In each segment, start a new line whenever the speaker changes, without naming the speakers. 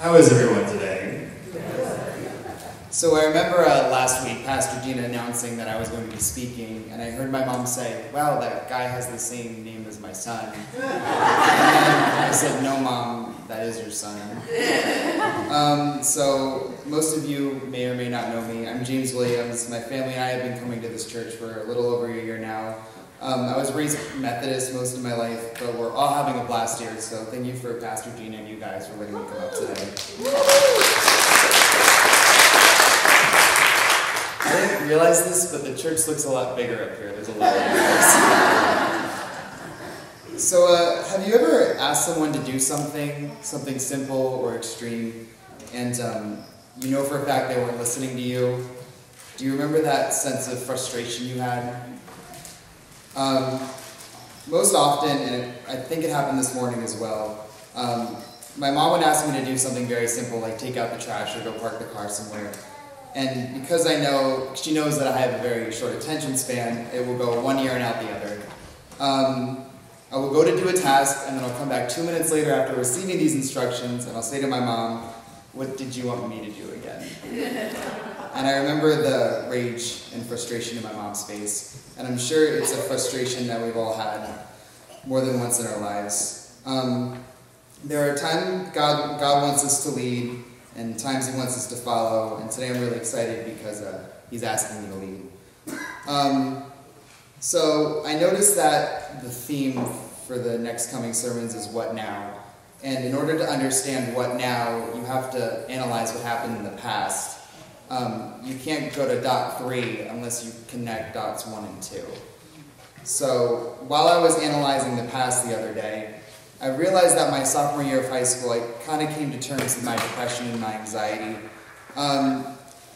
How is everyone today?
So I remember last week, Pastor Gina announcing that I was going to be speaking, and I heard my mom say, "Wow, that guy has the same name as my son." And then I said, "No, Mom, that is your son." So most of you may or may not know me. I'm James Williams. My family and I have been coming to this church for a little over a year now. I was raised Methodist most of my life, but we're all having a blast here, so thank you for Pastor Gina and you guys for letting me come up today. I didn't realize this, but the church looks a lot bigger up here. There's a lot of people. So, have you ever asked someone to do something simple or extreme, and you know for a fact they weren't listening to you? Do you remember that sense of frustration you had? Most often, and I think it happened this morning as well, my mom would ask me to do something very simple, like take out the trash or go park the car somewhere. And because she knows that I have a very short attention span, it will go one ear and out the other. I will go to do a task, and then I'll come back 2 minutes later after receiving these instructions, and I'll say to my mom, "What did you want me to do again?" And I remember the rage and frustration in my mom's face, and I'm sure it's a frustration that we've all had more than once in our lives. There are times God wants us to lead, and times He wants us to follow, and today I'm really excited because He's asking me to lead. So I noticed that the theme for the next coming sermons is what now? And in order to understand what now, you have to analyze what happened in the past. You can't go to dot 3 unless you connect dots 1 and 2. So while I was analyzing the past the other day, I realized that my sophomore year of high school, I kind of came to terms with my depression and my anxiety.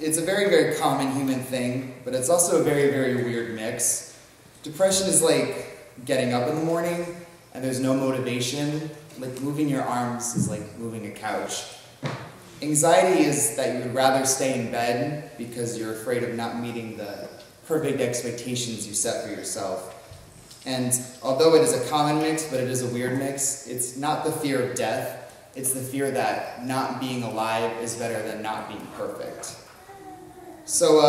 It's a very, very common human thing, but it's also a very, very weird mix. Depression is like getting up in the morning and there's no motivation. Like moving your arms is like moving a couch. Anxiety is that you would rather stay in bed because you're afraid of not meeting the perfect expectations you set for yourself. And although it is a common mix, but it is a weird mix, it's not the fear of death, it's the fear that not being alive is better than not being perfect. So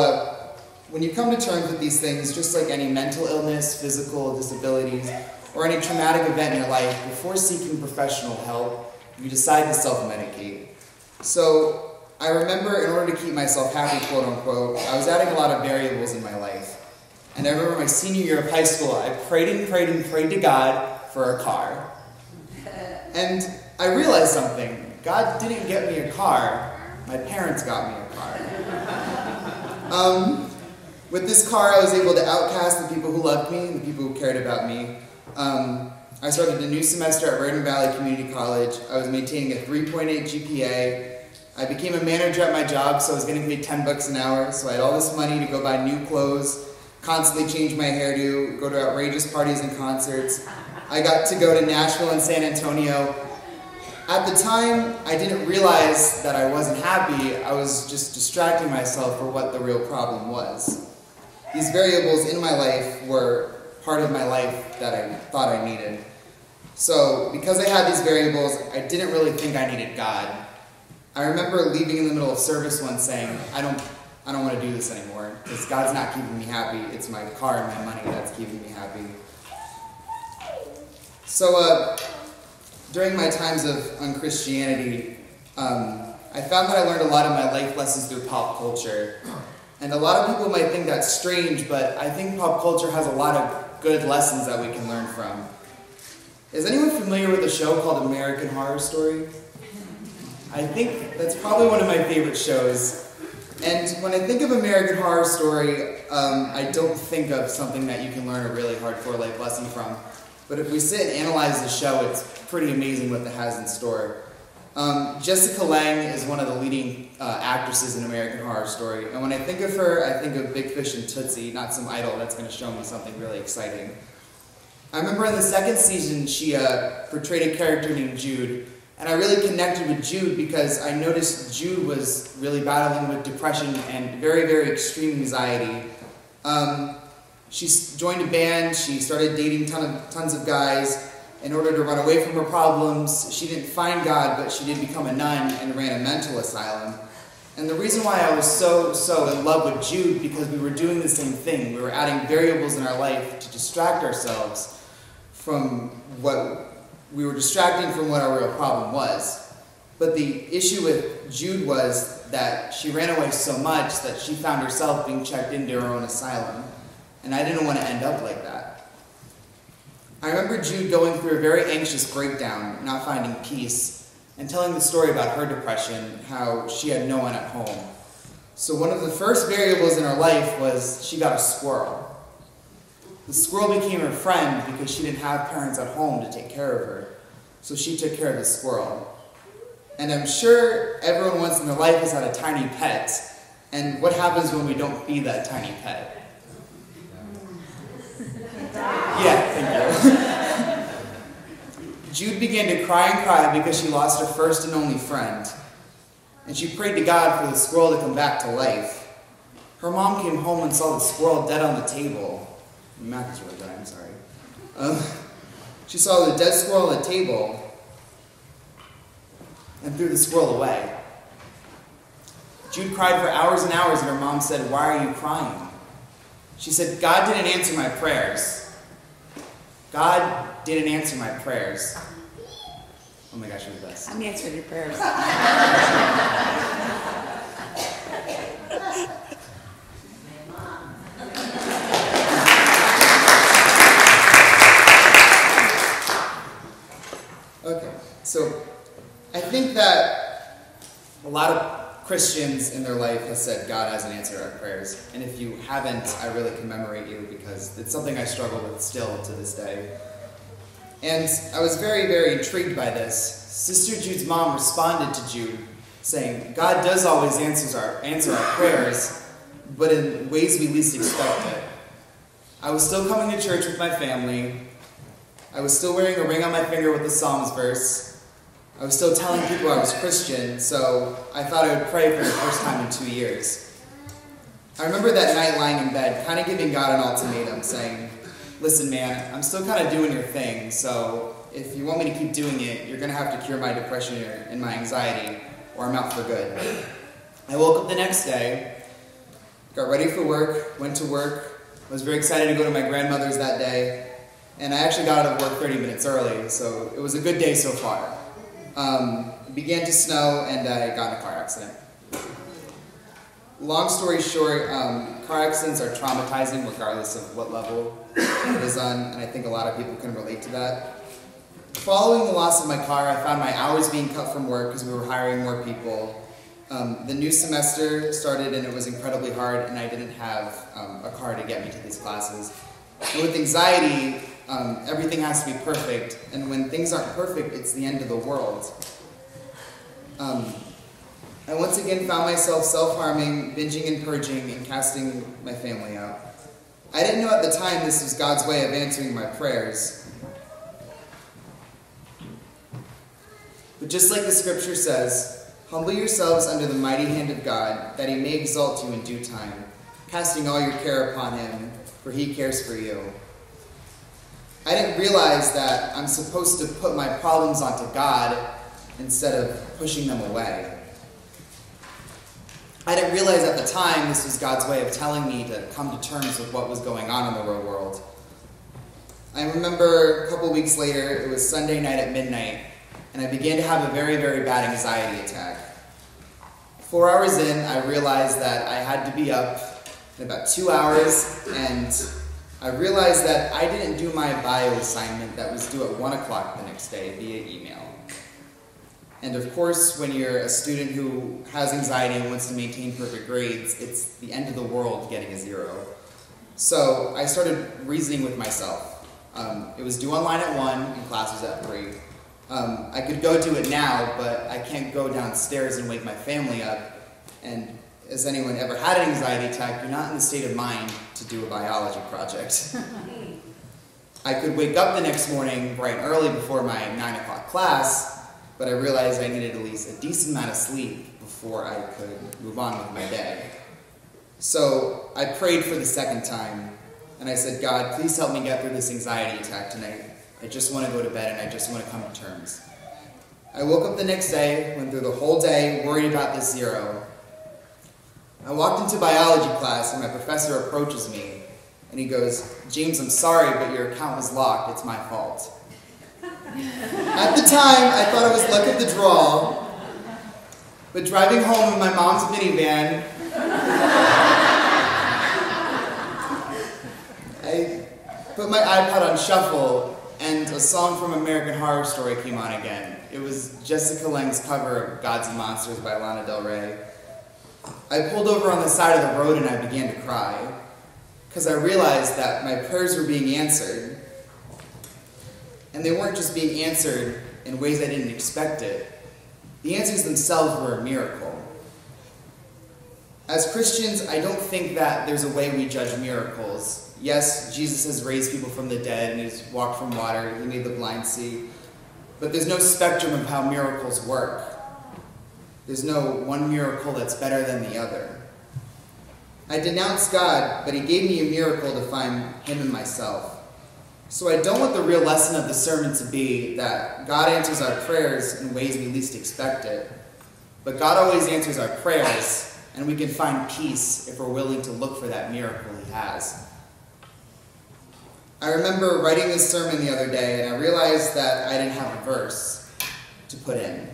when you come to terms with these things, just like any mental illness, physical disabilities, or any traumatic event in your life, before seeking professional help, you decide to self-medicate. So I remember in order to keep myself happy, quote unquote, I was adding a lot of variables in my life. And I remember my senior year of high school, I prayed and prayed and prayed to God for a car. And I realized something. God didn't get me a car. My parents got me a car. With this car, I was able to outcast the people who loved me and the people who cared about me. I started a new semester at Verdon Valley Community College. I was maintaining a 3.8 GPA. I became a manager at my job, so I was getting paid $10 an hour. So I had all this money to go buy new clothes, constantly change my hairdo, go to outrageous parties and concerts. I got to go to Nashville and San Antonio. At the time, I didn't realize that I wasn't happy. I was just distracting myself for what the real problem was. These variables in my life were part of my life that I thought I needed. So because I had these variables, I didn't really think I needed God. I remember leaving in the middle of service once saying, I don't want to do this anymore, because God's not keeping me happy. It's my car and my money that's keeping me happy. So during my times of unchristianity, I found that I learned a lot of my life lessons through pop culture. And a lot of people might think that's strange, but I think pop culture has a lot of good lessons that we can learn from. Is anyone familiar with a show called American Horror Story? I think that's probably one of my favorite shows. And when I think of American Horror Story, I don't think of something that you can learn a really hardcore life lesson from. But if we sit and analyze the show, it's pretty amazing what it has in store. Jessica Lange is one of the leading actresses in American Horror Story. And when I think of her, I think of Big Fish and Tootsie, not some idol that's going to show me something really exciting. I remember in the second season, she portrayed a character named Jude. And I really connected with Jude because I noticed Jude was really battling with depression and very, very extreme anxiety. She joined a band, she started dating tons of guys, in order to run away from her problems. She didn't find God, but she did become a nun and ran a mental asylum. And the reason why I was so in love with Jude, because we were doing the same thing. We were adding variables in our life to distract ourselves from what we were distracting from what our real problem was. But the issue with Jude was that she ran away so much that she found herself being checked into her own asylum. And I didn't want to end up like that. I remember Jude going through a very anxious breakdown, not finding peace, and telling the story about her depression, how she had no one at home. So one of the first variables in her life was she got a squirrel. The squirrel became her friend because she didn't have parents at home to take care of her. So she took care of the squirrel. And I'm sure everyone once in their life has had a tiny pet. And what happens when we don't feed that tiny pet? Yeah, thank you. Jude began to cry and cry because she lost her first and only friend. And she prayed to God for the squirrel to come back to life. Her mom came home and saw the squirrel dead on the table. Math is really good, I'm sorry. She saw the dead squirrel on the table and threw the squirrel away. Jude cried for hours and hours, and her mom said, "Why are you crying?" She said, "God didn't answer my prayers. God didn't answer my prayers." Oh my gosh, you're the best.
I'm answering your prayers.
Okay, so I think that a lot of Christians in their life have said God hasn't answered our prayers. And if you haven't, I really commemorate you, because it's something I struggle with still to this day. And I was very, very intrigued by this. Sister Jude's mom responded to Jude, saying, God does always answer our prayers, but in ways we least expect it. I was still coming to church with my family. I was still wearing a ring on my finger with the Psalms verse. I was still telling people I was Christian, so I thought I would pray for the first time in 2 years. I remember that night lying in bed, kind of giving God an ultimatum, saying, listen man, I'm still kind of doing your thing, so if you want me to keep doing it, you're going to have to cure my depression and my anxiety, or I'm out for good. I woke up the next day, got ready for work, went to work. I was very excited to go to my grandmother's that day, and I actually got out of work 30 minutes early, so it was a good day so far. It began to snow, and I got in a car accident. Long story short, car accidents are traumatizing regardless of what level it is on, and I think a lot of people can relate to that. Following the loss of my car, I found my hours being cut from work because we were hiring more people. The new semester started, and it was incredibly hard, and I didn't have a car to get me to these classes. And with anxiety, everything has to be perfect, and when things aren't perfect, it's the end of the world. I once again found myself self-harming, binging and purging, and casting my family out. I didn't know at the time this was God's way of answering my prayers. But just like the scripture says, humble yourselves under the mighty hand of God, that he may exalt you in due time, casting all your care upon him, for he cares for you. I didn't realize that I'm supposed to put my problems onto God instead of pushing them away. I didn't realize at the time this was God's way of telling me to come to terms with what was going on in the real world. I remember a couple weeks later, it was Sunday night at midnight, and I began to have a very, very bad anxiety attack. 4 hours in, I realized that I had to be up in about 2 hours, and I realized that I didn't do my bio assignment that was due at 1 o'clock the next day via email. And of course, when you're a student who has anxiety and wants to maintain perfect grades, it's the end of the world getting a 0. So I started reasoning with myself. It was due online at 1 and class was at 3. I could go do it now, but I can't go downstairs and wake my family up. And as anyone ever had an anxiety attack, you're not in the state of mind to do a biology project. I could wake up the next morning bright and early before my 9 o'clock class, but I realized I needed at least a decent amount of sleep before I could move on with my day. So I prayed for the second time, and I said, God, please help me get through this anxiety attack tonight. I just want to go to bed and I just want to come to terms. I woke up the next day, went through the whole day worried about this 0. I walked into biology class and my professor approaches me and he goes, "James, I'm sorry, but your account was locked. It's my fault." At the time, I thought it was luck of the draw, but driving home in my mom's minivan, I put my iPod on shuffle and a song from American Horror Story came on again. It was Jessica Lange's cover of Gods and Monsters by Lana Del Rey. I pulled over on the side of the road and I began to cry, because I realized that my prayers were being answered. And they weren't just being answered in ways I didn't expect it. The answers themselves were a miracle. As Christians, I don't think that there's a way we judge miracles. Yes, Jesus has raised people from the dead and he's walked from water, he made the blind see. But there's no spectrum of how miracles work. There's no one miracle that's better than the other. I denounced God, but he gave me a miracle to find him in myself. So I don't want the real lesson of the sermon to be that God answers our prayers in ways we least expect it. But God always answers our prayers, and we can find peace if we're willing to look for that miracle he has. I remember writing this sermon the other day, and I realized that I didn't have a verse to put in.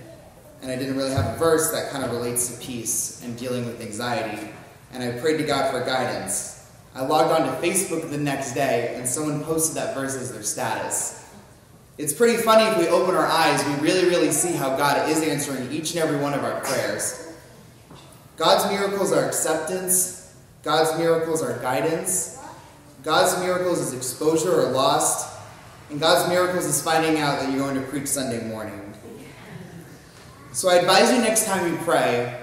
And I didn't really have a verse that kind of relates to peace and dealing with anxiety. And I prayed to God for guidance. I logged on to Facebook the next day, and someone posted that verse as their status. It's pretty funny if we open our eyes, we really see how God is answering each and every one of our prayers. God's miracles are acceptance. God's miracles are guidance. God's miracles is exposure or lost. And God's miracles is finding out that you're going to preach Sunday morning. So I advise you next time you pray,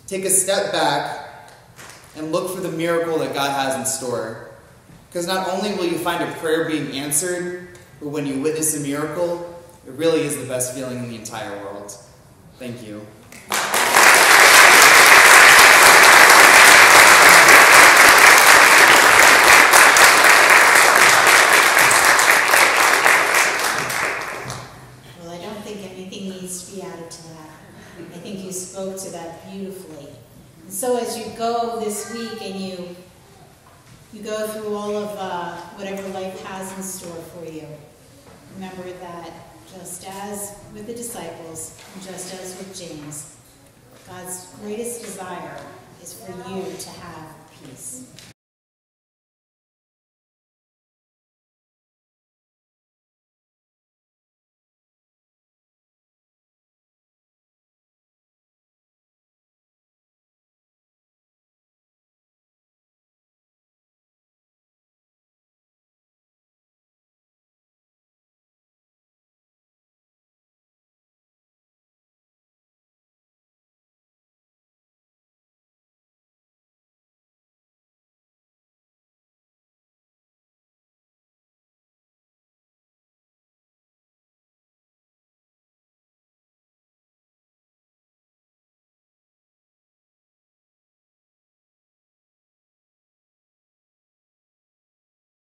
take a step back and look for the miracle that God has in store. Because not only will you find a prayer being answered, but when you witness a miracle, it really is the best feeling in the entire world. Thank you.
Well, I don't think anything needs to be added to that. I think you spoke to that beautifully. And so as you go this week and you go through all of whatever life has in store for you, remember that just as with the disciples, and just as with James, God's greatest desire is for you to have peace.